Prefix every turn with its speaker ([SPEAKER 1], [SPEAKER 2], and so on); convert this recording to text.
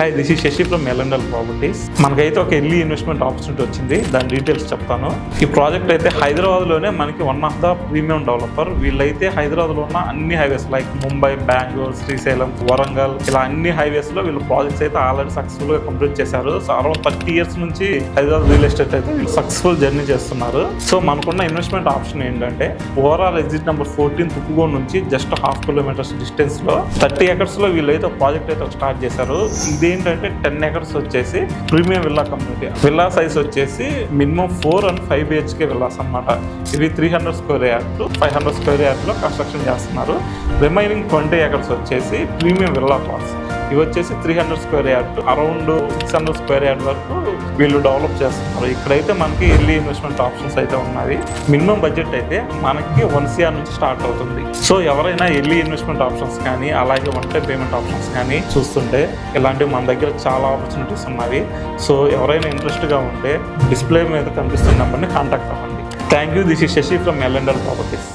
[SPEAKER 1] Hi this is Shashi from LNL properties. మనకైతే ఒక early investment opportunity వచ్చింది, దాని డీటెయిల్స్ చెప్తాను. ఈ ప్రాజెక్ట్ అయితే హైదరాబాద్లోనే మనకి one of the premium developer. వీళ్ళైతే హైదరాబాద్లో ఉన్న అన్ని హైవేస్ లైక్ ముంబై, బెంగళూరు, శ్రీశైలం, వరంగల్ ఇలా అన్ని హైవేస్లో వీళ్ళు ప్రాజెక్ట్స్ అయితే ఆల్రెడీ సక్సెస్ఫుల్గా కంప్లీట్ చేశారు. సో అరౌండ్ 30 years నుంచి హైదరాబాద్ రియల్ ఎస్టేట్ అయితే వీళ్ళు సక్సెస్ఫుల్ జర్నీ చేస్తున్నారు. సో మనకున్న ఇన్వెస్ట్మెంట్ ఆప్షన్ ఏంటంటే ఓవరాల్ ఎగ్జిట్ నెంబర్ 14 తుక్కుగూడ నుంచి జస్ట్ 0.5 kilometers డిస్టెన్స్లో 30 acres లో వీళ్ళైతే ప్రాజెక్ట్ అయితే స్టార్ట్ చేశారు. ఇదేంటంటే 10 acres వచ్చేసి premium villa community. Villa size వచ్చేసి మినిమం 4 and 5 BHK విల్లాస్ అనమాట. ఇవి 300 square yard to 500 square yard లో కన్స్ట్రక్షన్ చేస్తున్నారు. రిమైనింగ్ 20 acres వచ్చేసి ప్రీమియం విల్లా ప్లాట్స్. ఇవి వచ్చేసి 300 square yard to around 600 square yard వరకు వీళ్ళు డెవలప్ చేస్తున్నారు. ఇక్కడైతే మనకి ఎర్లీ ఇన్వెస్ట్మెంట్ ఆప్షన్స్ అయితే ఉన్నాయి. మినిమం బడ్జెట్ అయితే మనకి 1 crore నుంచి స్టార్ట్ అవుతుంది. సో ఎవరైనా ఎర్లీ ఇన్వెస్ట్మెంట్ ఆప్షన్స్ కానీ అలాగే వన్ టైం పేమెంట్ ఆప్షన్స్ కానీ చూస్తుంటే ఇలాంటివి మన దగ్గర చాలా ఆపర్చునిటీస్ ఉన్నాయి. సో ఎవరైనా ఇంట్రెస్ట్గా ఉంటే డిస్ప్లే మీద కనిపిస్తున్న నెంబర్ని కాంటాక్ట్ అవ్వండి. Thank you. This is Shashi from LNL properties.